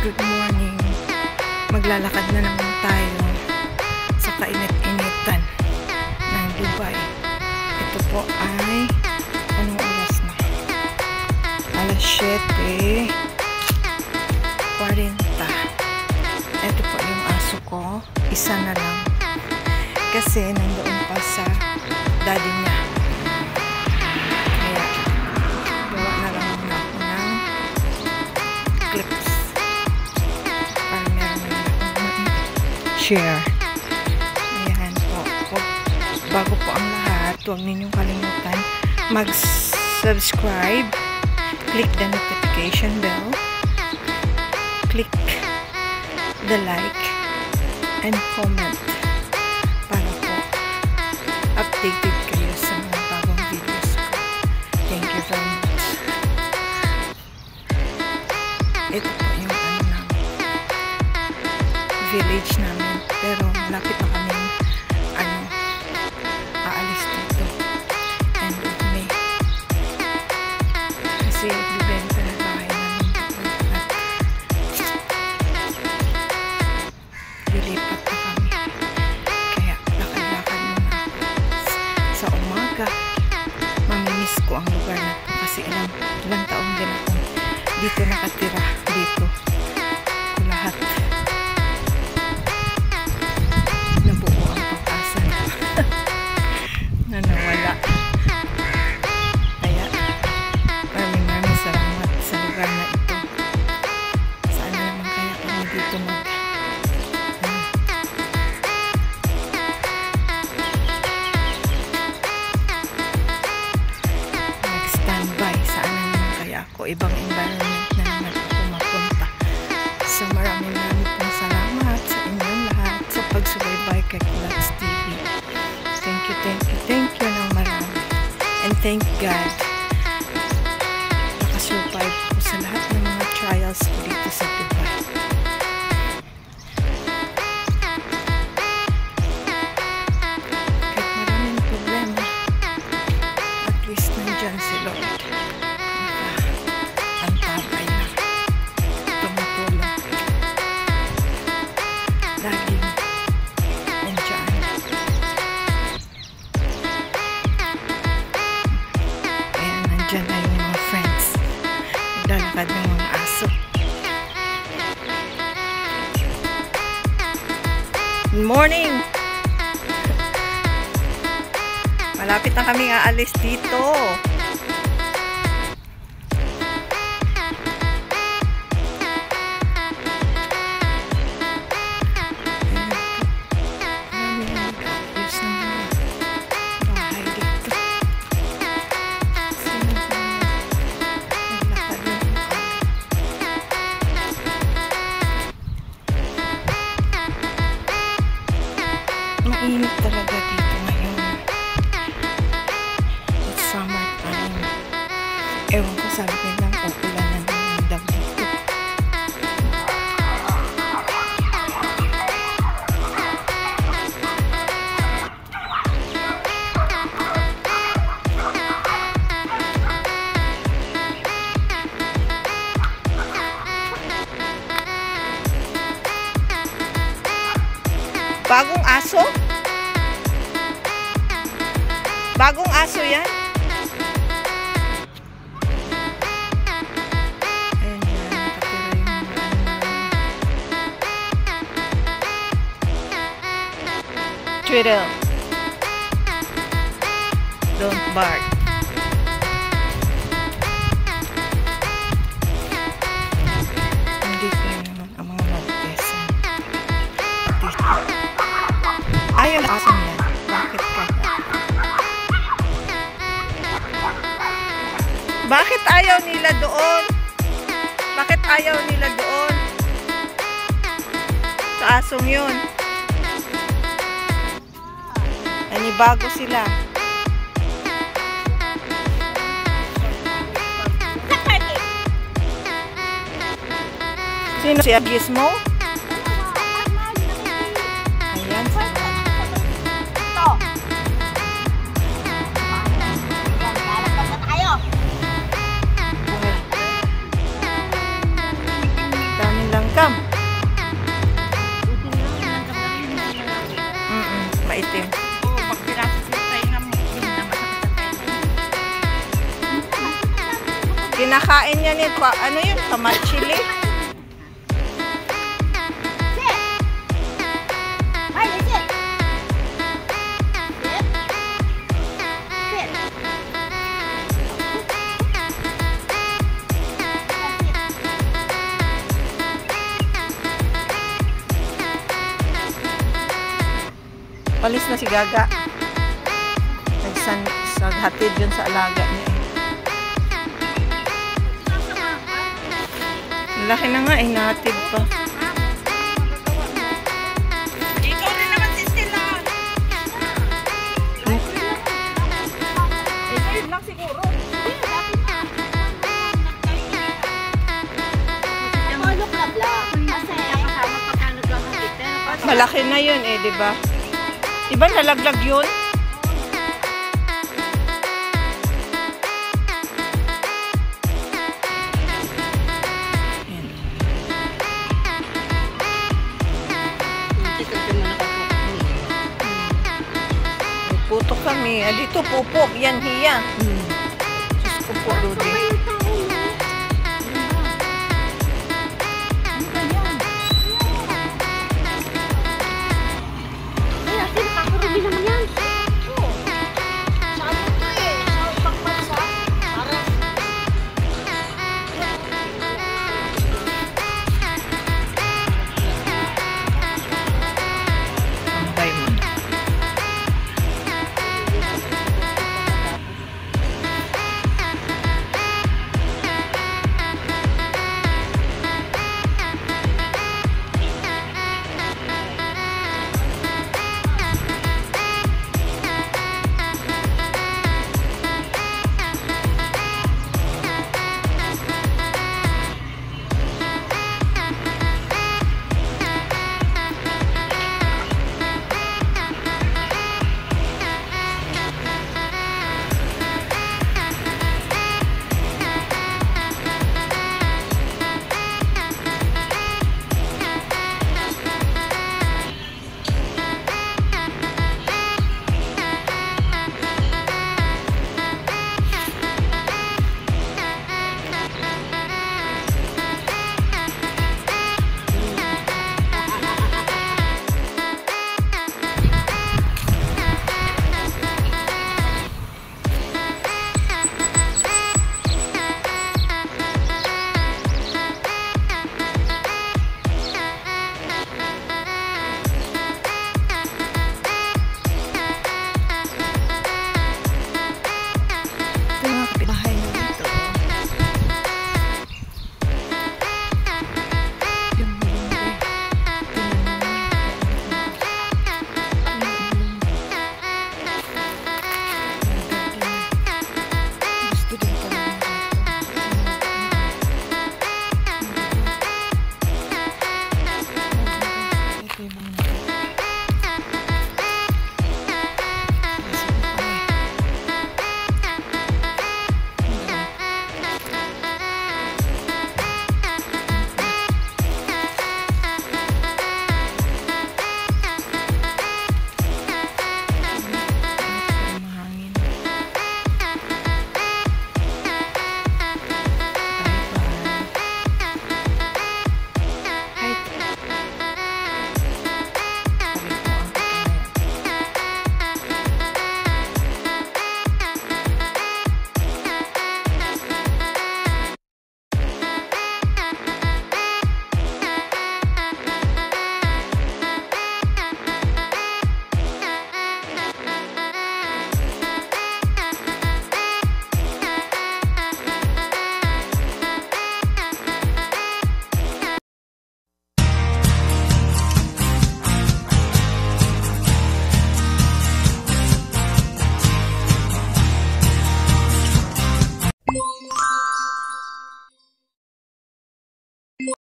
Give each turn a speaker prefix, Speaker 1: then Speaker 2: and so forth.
Speaker 1: good morning. Maglalakad na naman tayo sa kainit-initan ng Dubai. Ito po ay anong oras na? Alas 7:40. Ito po yung aso ko. Isa na lang. Kasi nandoon pa sa daddy niya. Kaya gawa na lang muna ako ng clips para meron na akong share. Ayan po. Bago po ang lahat, huwag ninyong kalimutan mag-subscribe, click the notification bell, click the like and comment para po updated kayo sa mga bagong videos ko. Thank you very much. Ito po yung village namin, pero malapit na kami aalis dito end of May kasi bibenta na bahay namin doon at lilipat na kami, kaya lakad-lakad muna sa umaga. Mamimiss ko ang lugar na ito kasi ilang taon din ako dito nakatira. Dito ko lahat nabuo ang pag-asa na nawala. Kaya maraming salamat sa lugar na ito. Saan naman kaya kami dito mag-standby? Saan naman kaya ako? Ibang environment na naman ako mapunta. So maraming pong salamat sa inyong lahat sa pagsubaybay kay Kulats TV. Thank you ng marami. And thank God nakasurvive ko sa lahat ng mga trials ko dito sa Dubai. Kahit maraming problema, at least nandyan si Lord. Ang tabay na tumutulong. Laging nandyan. Kaya nandyan na yung mga friends. Naglalakad ng mga aso. Good morning! Malapit na kami aalis dito. Mainit talaga dito ngayon. It's summer time. Ewan ko, sabi nilang uulan na daw dito. Bagong aso? Bagong aso yan? Ayan yan, nakatira yung Twiddle. Don't bark. Nandito naman ang mga magtesan. Ayaw na aso niya. Bakit ka? Bakit ayaw nila doon? Bakit ayaw nila doon? Sa asong yun. Nanibago sila. Sino si Gizmo? Ayan. Dami lang ka. Kinakain niya ni ano yun? Kamachili? Palis na si Gaga. Naghatid yun sa alaga niya. Laki na nga, inatid pa.
Speaker 2: Ikaw rin naman si Stella. Ito yun lang siguro.
Speaker 1: Malaki na yun eh, di ba? Di ba nalaglag yun? Putok kami. Dito pupok. Yan hiya. Sus ko po, Rudy.